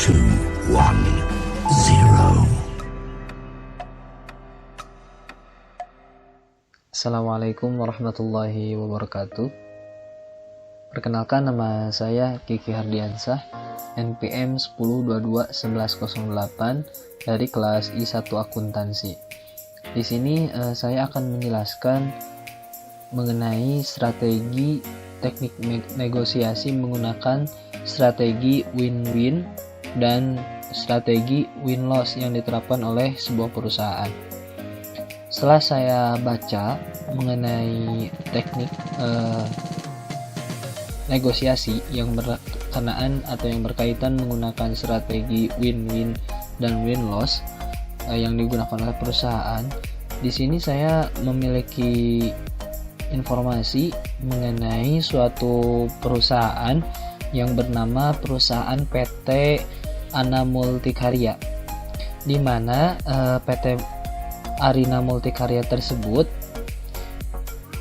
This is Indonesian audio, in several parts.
two, one, zero. Assalamualaikum warahmatullahi wabarakatuh. Perkenalkan, nama saya Kiki Hardiansah, NPM 10221108 dari kelas I1 Akuntansi. Di sini saya akan menjelaskan mengenai strategi teknik negosiasi menggunakan strategi win-win dan strategi win-loss yang diterapkan oleh sebuah perusahaan. Setelah saya baca mengenai teknik negosiasi yang berkenaan atau yang berkaitan menggunakan strategi win-win dan win-loss yang digunakan oleh perusahaan, di sini saya memiliki informasi mengenai suatu perusahaan yang bernama perusahaan PT Ana Multikarya, di mana PT Arina Multikarya tersebut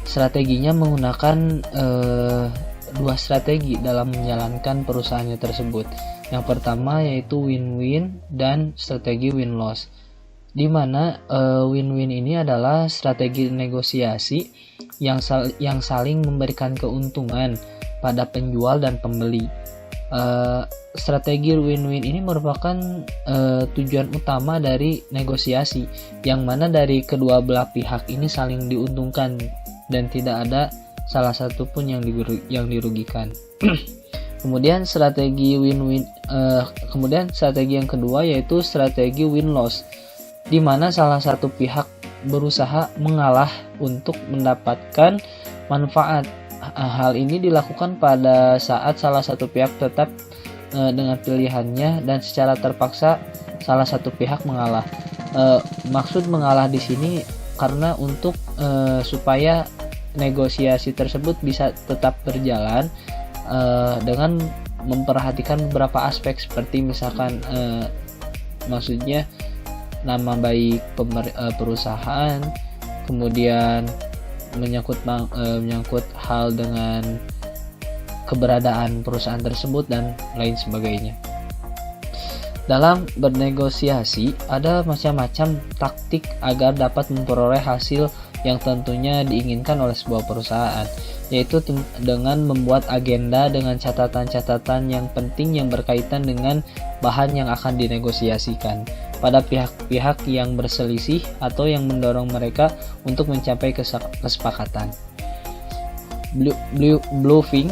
strateginya menggunakan dua strategi dalam menjalankan perusahaannya tersebut. Yang pertama yaitu win-win dan strategi win-loss, di mana win-win ini adalah strategi negosiasi yang saling memberikan keuntungan pada penjual dan pembeli. Strategi win-win ini merupakan tujuan utama dari negosiasi, yang mana dari kedua belah pihak ini saling diuntungkan dan tidak ada salah satu pun yang dirugikan. Kemudian strategi yang kedua yaitu strategi win-loss, di mana salah satu pihak berusaha mengalah untuk mendapatkan manfaat. Hal ini dilakukan pada saat salah satu pihak tetap dengan pilihannya dan secara terpaksa salah satu pihak mengalah. Maksud mengalah di sini karena untuk supaya negosiasi tersebut bisa tetap berjalan dengan memperhatikan beberapa aspek seperti misalkan maksudnya nama baik perusahaan, kemudian menyangkut hal dengan keberadaan perusahaan tersebut dan lain sebagainya. Dalam bernegosiasi ada macam-macam taktik agar dapat memperoleh hasil yang tentunya diinginkan oleh sebuah perusahaan, yaitu dengan membuat agenda dengan catatan-catatan yang penting yang berkaitan dengan bahan yang akan dinegosiasikan pada pihak-pihak yang berselisih atau yang mendorong mereka untuk mencapai kesepakatan. Bluffing,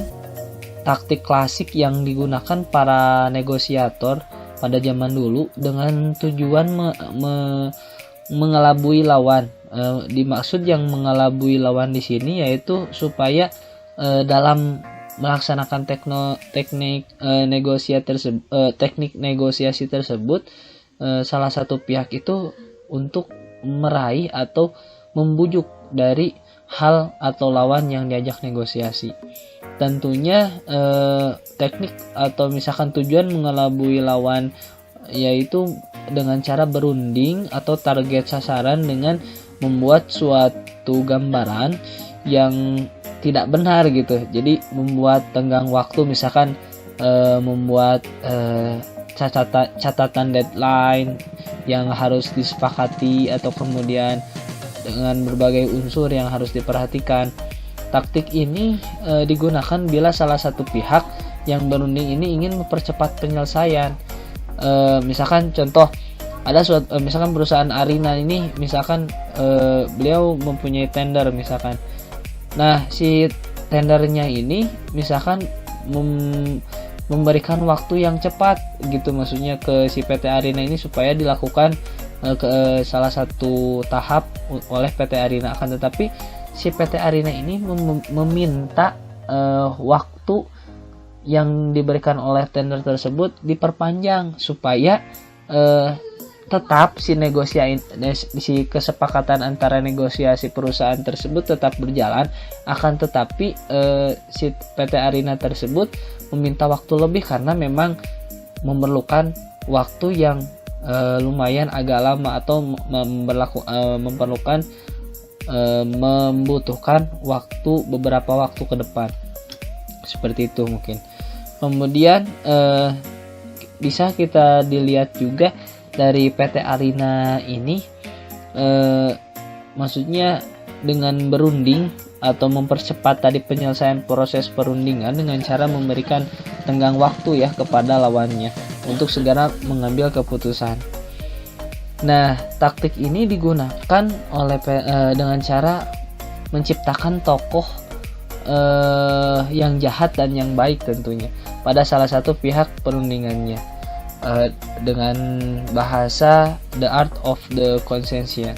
taktik klasik yang digunakan para negosiator pada zaman dulu dengan tujuan mengelabui lawan. Dimaksud yang mengelabui lawan di sini yaitu supaya dalam melaksanakan teknik negosiasi tersebut salah satu pihak itu untuk meraih atau membujuk dari hal atau lawan yang diajak negosiasi. Tentunya teknik atau misalkan tujuan mengelabui lawan yaitu dengan cara berunding atau target sasaran dengan membuat suatu gambaran yang tidak benar gitu. Jadi membuat tenggang waktu, misalkan membuat catatan deadline yang harus disepakati atau kemudian dengan berbagai unsur yang harus diperhatikan. Taktik ini digunakan bila salah satu pihak yang berunding ini ingin mempercepat penyelesaian. Misalkan contoh, ada misalkan perusahaan Arina ini, misalkan beliau mempunyai tender misalkan. Nah, si tendernya ini misalkan memberikan waktu yang cepat gitu, maksudnya ke si PT Arina ini supaya dilakukan ke salah satu tahap oleh PT Arina. Akan tetapi si PT Arina ini meminta waktu yang diberikan oleh tender tersebut diperpanjang supaya tetap si kesepakatan antara negosiasi perusahaan tersebut tetap berjalan. Akan tetapi si PT Arina tersebut meminta waktu lebih karena memang memerlukan waktu yang lumayan agak lama atau membutuhkan beberapa waktu ke depan, seperti itu mungkin. Kemudian bisa kita dilihat juga dari PT Arina ini, maksudnya dengan berunding atau mempercepat tadi penyelesaian proses perundingan dengan cara memberikan tenggang waktu ya kepada lawannya untuk segera mengambil keputusan. Nah, taktik ini digunakan oleh dengan cara menciptakan tokoh yang jahat dan yang baik tentunya pada salah satu pihak perundingannya, dengan bahasa The Art of the Concession.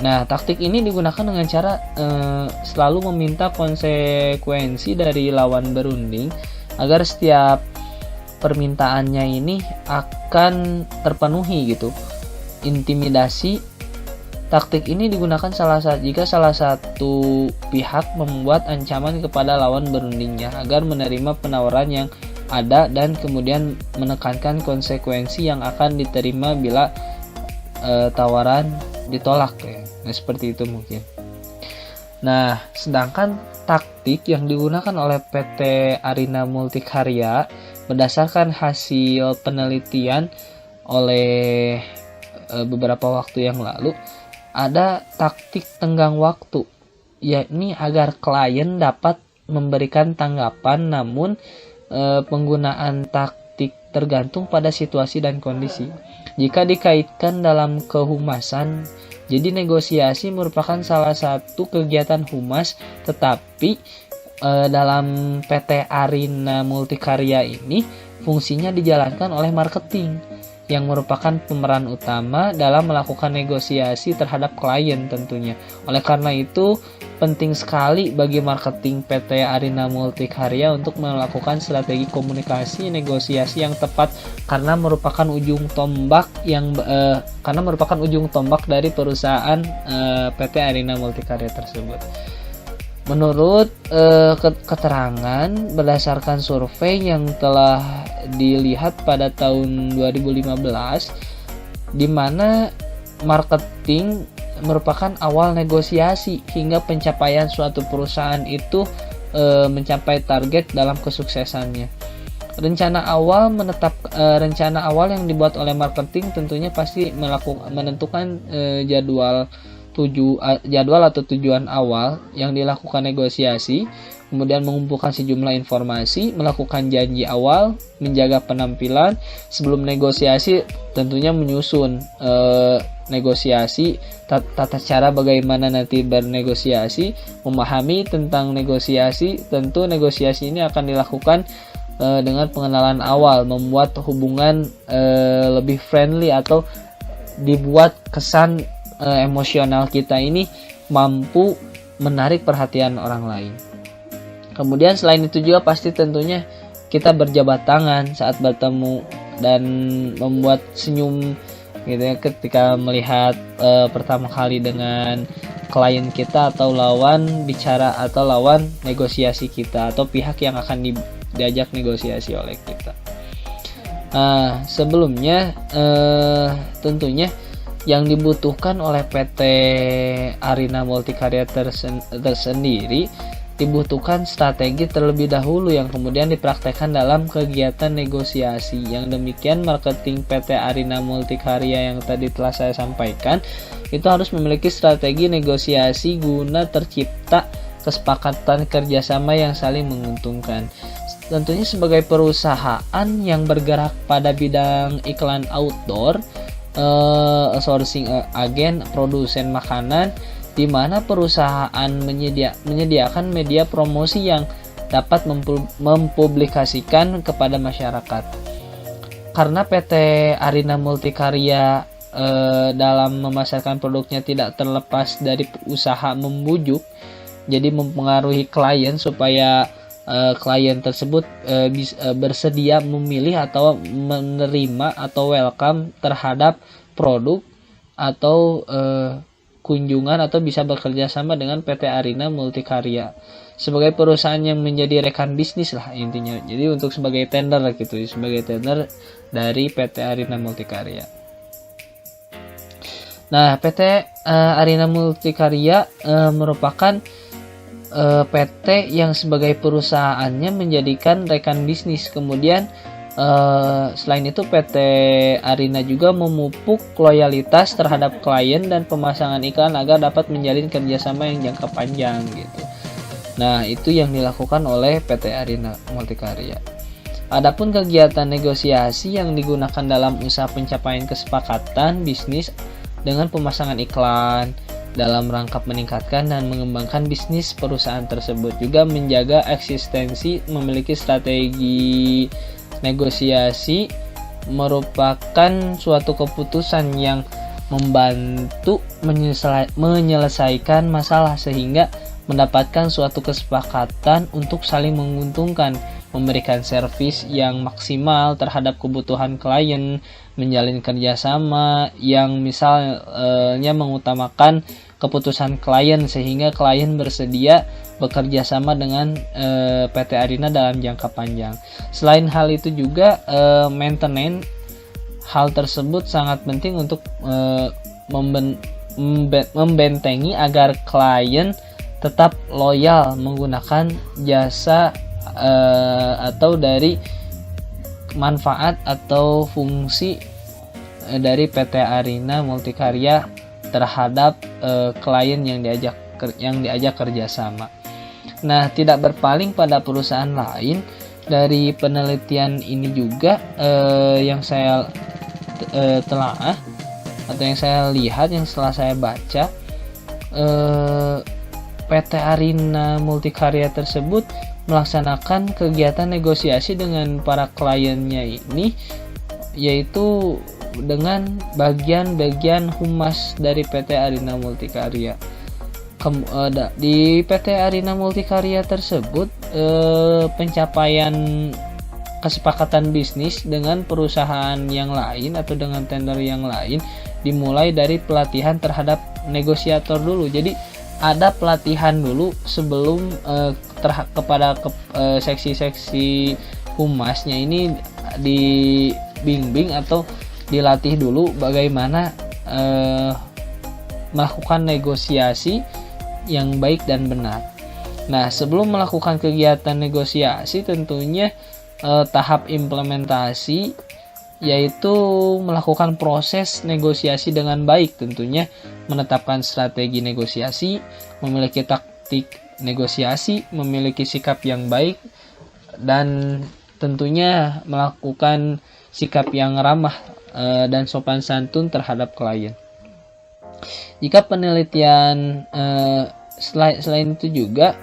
Nah, taktik ini digunakan dengan cara selalu meminta konsekuensi dari lawan berunding agar setiap permintaannya ini akan terpenuhi gitu. Intimidasi. Taktik ini digunakan jika salah satu pihak membuat ancaman kepada lawan berundingnya agar menerima penawaran yang ada dan kemudian menekankan konsekuensi yang akan diterima bila tawaran ditolak ya. Nah, seperti itu mungkin. Nah, sedangkan taktik yang digunakan oleh PT Arina Multikarya berdasarkan hasil penelitian oleh beberapa waktu yang lalu, ada taktik tenggang waktu, yakni agar klien dapat memberikan tanggapan, namun penggunaan taktik tergantung pada situasi dan kondisi. Jika dikaitkan dalam kehumasan, jadi negosiasi merupakan salah satu kegiatan humas, tetapi dalam PT Arina Multikarya ini fungsinya dijalankan oleh marketing yang merupakan pemeran utama dalam melakukan negosiasi terhadap klien tentunya. Oleh karena itu, penting sekali bagi marketing PT Arina Multikarya untuk melakukan strategi komunikasi negosiasi yang tepat karena merupakan ujung tombak dari perusahaan PT Arina Multikarya tersebut. Menurut keterangan berdasarkan survei yang telah dilihat pada tahun 2015, di mana marketing merupakan awal negosiasi hingga pencapaian suatu perusahaan itu mencapai target dalam kesuksesannya. Rencana awal yang dibuat oleh marketing tentunya pasti menentukan jadwal atau tujuan awal yang dilakukan negosiasi, kemudian mengumpulkan sejumlah informasi, melakukan janji awal, menjaga penampilan sebelum negosiasi, tentunya menyusun negosiasi, tata cara bagaimana nanti bernegosiasi, memahami tentang negosiasi. Tentu negosiasi ini akan dilakukan dengan pengenalan awal, membuat hubungan lebih friendly atau dibuat kesan emosional kita ini mampu menarik perhatian orang lain. Kemudian selain itu juga pasti tentunya kita berjabat tangan saat bertemu dan membuat senyum gitu ya ketika melihat pertama kali dengan klien kita atau lawan bicara atau lawan negosiasi kita atau pihak yang akan diajak negosiasi oleh kita. Sebelumnya tentunya yang dibutuhkan oleh PT Arina Multikarya tersendiri dibutuhkan strategi terlebih dahulu yang kemudian dipraktekkan dalam kegiatan negosiasi. Yang demikian marketing PT Arina Multikarya yang tadi telah saya sampaikan itu harus memiliki strategi negosiasi guna tercipta kesepakatan kerjasama yang saling menguntungkan. Tentunya sebagai perusahaan yang bergerak pada bidang iklan outdoor, sourcing agen, produsen makanan, di mana perusahaan menyediakan media promosi yang dapat mempublikasikan kepada masyarakat. Karena PT Arina Multikarya dalam memasarkan produknya tidak terlepas dari usaha membujuk, jadi mempengaruhi klien supaya klien tersebut bersedia memilih atau menerima atau welcome terhadap produk atau kunjungan atau bisa bekerja sama dengan PT Arina Multikarya sebagai perusahaan yang menjadi rekan bisnis lah intinya. Jadi untuk sebagai tender gitu, sebagai tender dari PT Arina Multikarya. Nah, PT Arina Multikarya merupakan PT yang sebagai perusahaannya menjadikan rekan bisnis, kemudian Selain itu PT Arina juga memupuk loyalitas terhadap klien dan pemasangan iklan agar dapat menjalin kerjasama yang jangka panjang gitu. Nah, itu yang dilakukan oleh PT Arina Multikarya. Adapun kegiatan negosiasi yang digunakan dalam usaha pencapaian kesepakatan bisnis dengan pemasangan iklan dalam rangka meningkatkan dan mengembangkan bisnis perusahaan tersebut, juga menjaga eksistensi, memiliki strategi negosiasi merupakan suatu keputusan yang membantu menyelesaikan masalah sehingga mendapatkan suatu kesepakatan untuk saling menguntungkan, memberikan servis yang maksimal terhadap kebutuhan klien, menjalin kerjasama yang misalnya mengutamakan keputusan klien sehingga klien bersedia bekerja sama dengan PT Arina dalam jangka panjang. Selain hal itu juga maintenance hal tersebut sangat penting untuk membentengi agar klien tetap loyal menggunakan jasa atau dari manfaat atau fungsi dari PT Arina Multikarya terhadap klien yang diajak kerjasama. Nah, tidak berpaling pada perusahaan lain, dari penelitian ini juga yang saya telaah atau yang saya lihat, yang setelah saya baca, PT Arina Multikarya tersebut melaksanakan kegiatan negosiasi dengan para kliennya ini, yaitu dengan bagian-bagian humas dari PT Arina Multikarya. Di PT Arina Multikarya tersebut pencapaian kesepakatan bisnis dengan perusahaan yang lain atau dengan tender yang lain dimulai dari pelatihan terhadap negosiator dulu. Jadi ada pelatihan dulu sebelum kepada seksi-seksi humasnya ini dibimbing atau dilatih dulu bagaimana melakukan negosiasi yang baik dan benar. Nah, sebelum melakukan kegiatan negosiasi tentunya tahap implementasi yaitu melakukan proses negosiasi dengan baik, tentunya menetapkan strategi negosiasi, memiliki taktik negosiasi, memiliki sikap yang baik, dan tentunya melakukan sikap yang ramah dan sopan santun terhadap klien. Jika penelitian selain itu juga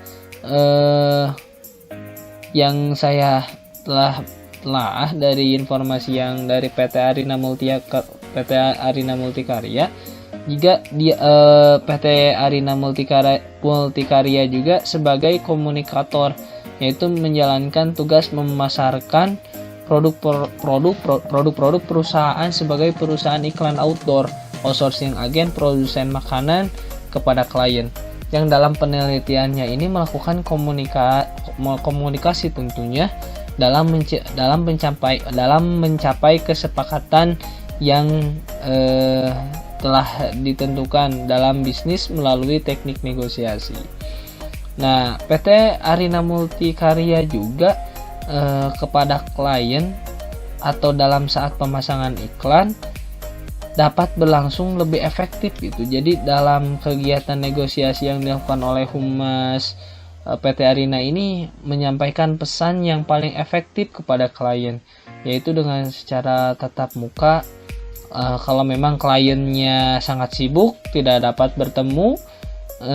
yang saya telah dari informasi yang dari PT Arina Multikarya, juga PT Arina Multikarya juga sebagai komunikator, yaitu menjalankan tugas memasarkan produk-produk perusahaan sebagai perusahaan iklan outdoor, outsourcing agen, produsen makanan kepada klien, yang dalam penelitiannya ini melakukan komunikasi tentunya dalam mencapai kesepakatan yang telah ditentukan dalam bisnis melalui teknik negosiasi. Nah, PT Arina Multikarya juga kepada klien atau dalam saat pemasangan iklan dapat berlangsung lebih efektif gitu. Jadi dalam kegiatan negosiasi yang dilakukan oleh humas PT Arina ini menyampaikan pesan yang paling efektif kepada klien, yaitu dengan secara tatap muka. Kalau memang kliennya sangat sibuk tidak dapat bertemu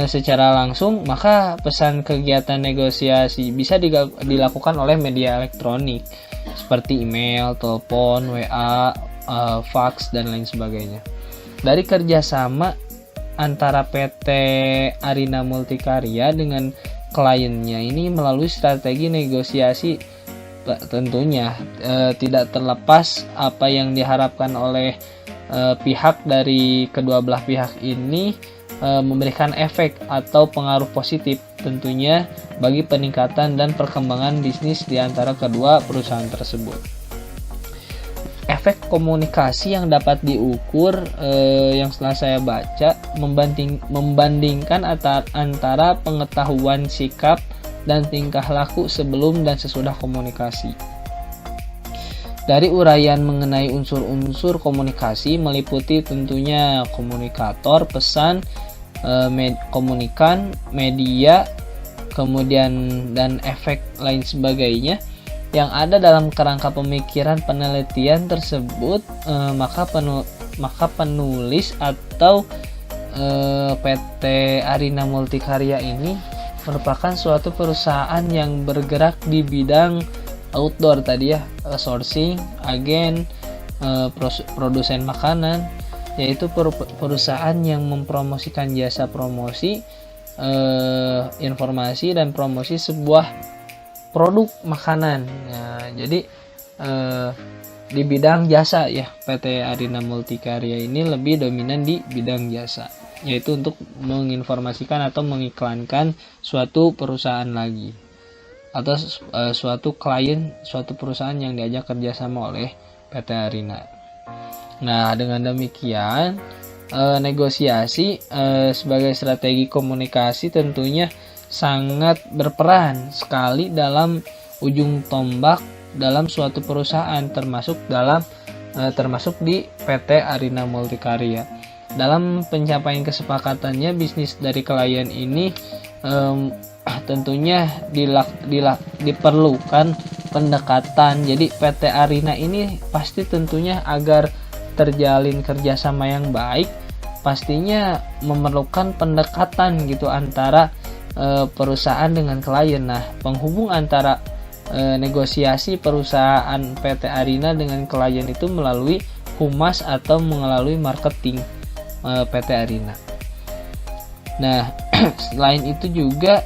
secara langsung, maka pesan kegiatan negosiasi bisa dilakukan oleh media elektronik seperti email, telepon, WA, fax, dan lain sebagainya. Dari kerjasama antara PT Arina Multikarya dengan kliennya ini melalui strategi negosiasi, tentunya tidak terlepas apa yang diharapkan oleh pihak dari kedua belah pihak ini memberikan efek atau pengaruh positif tentunya bagi peningkatan dan perkembangan bisnis di antara kedua perusahaan tersebut. Efek komunikasi yang dapat diukur yang setelah saya baca membandingkan antara pengetahuan sikap dan tingkah laku sebelum dan sesudah komunikasi. Dari uraian mengenai unsur-unsur komunikasi meliputi tentunya komunikator, pesan, komunikan, media, kemudian dan efek lain sebagainya yang ada dalam kerangka pemikiran penelitian tersebut, maka penulis atau PT Arina Multikarya ini merupakan suatu perusahaan yang bergerak di bidang outdoor tadi ya, sourcing, agen, produsen makanan, yaitu perusahaan yang mempromosikan jasa promosi, informasi dan promosi sebuah produk makanan. Nah, jadi di bidang jasa ya, PT Arina Multikarya ini lebih dominan di bidang jasa, yaitu untuk menginformasikan atau mengiklankan suatu perusahaan lagi atau suatu klien, suatu perusahaan yang diajak kerjasama oleh PT Arina. Nah, dengan demikian negosiasi sebagai strategi komunikasi tentunya sangat berperan sekali dalam ujung tombak dalam suatu perusahaan, termasuk di PT Arina Multikarya. Dalam pencapaian kesepakatannya bisnis dari klien ini tentunya diperlukan pendekatan. Jadi PT Arina ini pasti tentunya agar terjalin kerjasama yang baik, pastinya memerlukan pendekatan gitu antara perusahaan dengan klien. Nah, penghubung antara negosiasi perusahaan PT Arina dengan klien itu melalui humas atau melalui marketing PT Arina. Nah, selain itu juga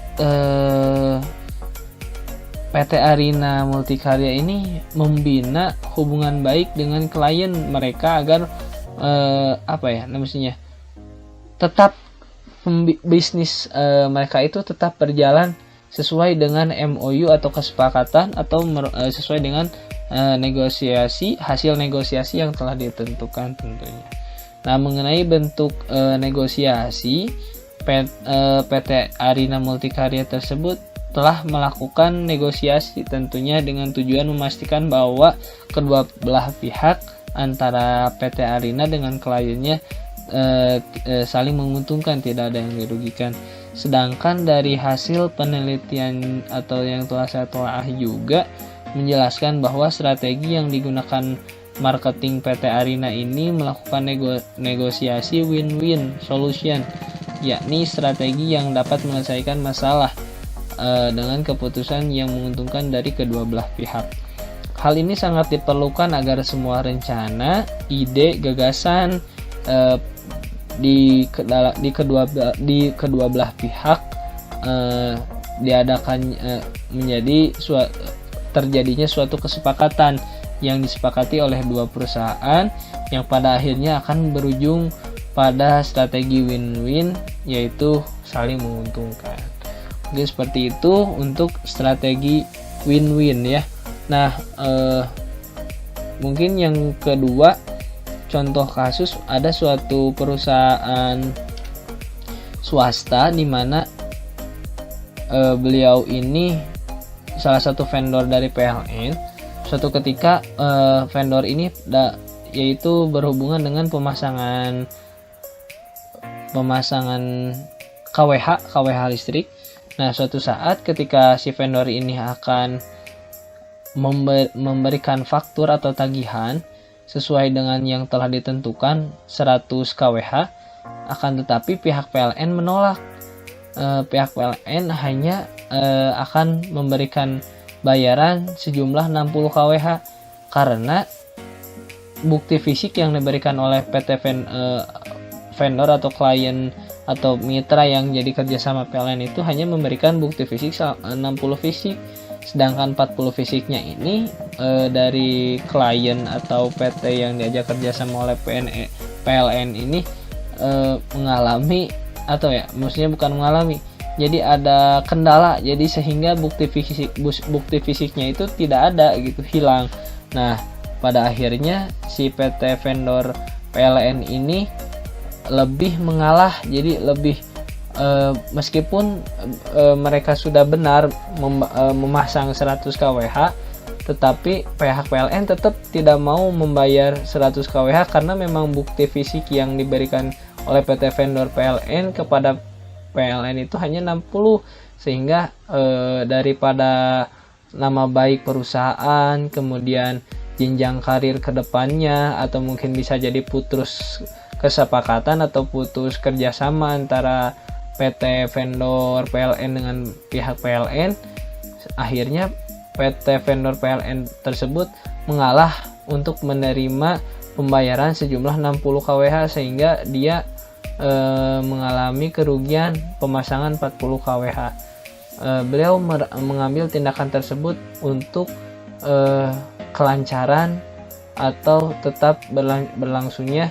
PT Arina Multikarya ini membina hubungan baik dengan klien mereka agar tetap bisnis mereka itu tetap berjalan sesuai dengan MOU atau kesepakatan atau sesuai dengan hasil negosiasi yang telah ditentukan tentunya. Nah, mengenai bentuk negosiasi, PT Arina Multikarya tersebut telah melakukan negosiasi tentunya dengan tujuan memastikan bahwa kedua belah pihak antara PT Arina dengan kliennya saling menguntungkan, tidak ada yang dirugikan. Sedangkan dari hasil penelitian atau yang telah saya telah juga menjelaskan bahwa strategi yang digunakan marketing PT Arina ini melakukan negosiasi win-win solution, yakni strategi yang dapat menyelesaikan masalah dengan keputusan yang menguntungkan dari kedua belah pihak. Hal ini sangat diperlukan agar semua rencana, ide, gagasan di kedua belah pihak terjadinya suatu kesepakatan yang disepakati oleh dua perusahaan yang pada akhirnya akan berujung pada strategi win-win, yaitu saling menguntungkan. Oke, seperti itu untuk strategi win-win ya. Nah, mungkin yang kedua, contoh kasus ada suatu perusahaan swasta di mana beliau ini salah satu vendor dari PLN. Suatu ketika vendor ini yaitu berhubungan dengan pemasangan KWH listrik. Nah, suatu saat ketika si vendor ini akan memberikan faktur atau tagihan sesuai dengan yang telah ditentukan 100 KWH, akan tetapi pihak PLN menolak. Pihak PLN hanya akan memberikan bayaran sejumlah 60 KWH karena bukti fisik yang diberikan oleh PT vendor atau klien atau mitra yang jadi kerjasama PLN itu hanya memberikan bukti fisik 60 fisik, sedangkan 40 fisiknya ini dari klien atau PT yang diajak kerjasama oleh PLN ini mengalami, atau ya maksudnya bukan mengalami, jadi ada kendala, jadi sehingga bukti fisiknya itu tidak ada gitu, hilang. Nah, pada akhirnya si PT vendor PLN ini lebih mengalah, jadi lebih meskipun mereka sudah benar memasang 100 kWh, tetapi pihak PLN tetap tidak mau membayar 100 kWh karena memang bukti fisik yang diberikan oleh PT vendor PLN kepada PLN itu hanya 60, sehingga daripada nama baik perusahaan, kemudian jenjang karir ke depannya, atau mungkin bisa jadi putus kesepakatan atau putus kerjasama antara PT vendor PLN dengan pihak PLN, akhirnya PT vendor PLN tersebut mengalah untuk menerima pembayaran sejumlah 60 kWh, sehingga dia mengalami kerugian pemasangan 40 kWh. Beliau mengambil tindakan tersebut untuk kelancaran atau tetap berlangsungnya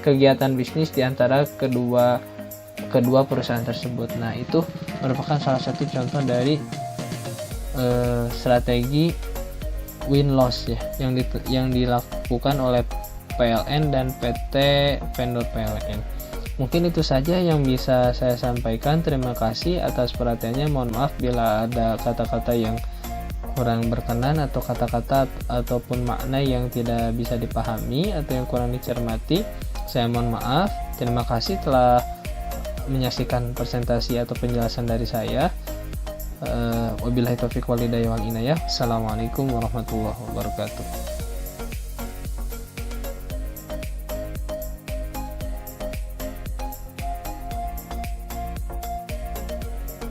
kegiatan bisnis di antara kedua perusahaan tersebut. Nah, itu merupakan salah satu contoh dari strategi win-loss ya yang dilakukan oleh PLN dan PT vendor PLN. Mungkin itu saja yang bisa saya sampaikan. Terima kasih atas perhatiannya. Mohon maaf bila ada kata-kata yang kurang berkenan atau kata-kata ataupun makna yang tidak bisa dipahami atau yang kurang dicermati. Saya mohon maaf. Terima kasih telah menyaksikan presentasi atau penjelasan dari saya. Wabillahi taufiq wal hidayah wal inayah. Assalamualaikum warahmatullahi wabarakatuh.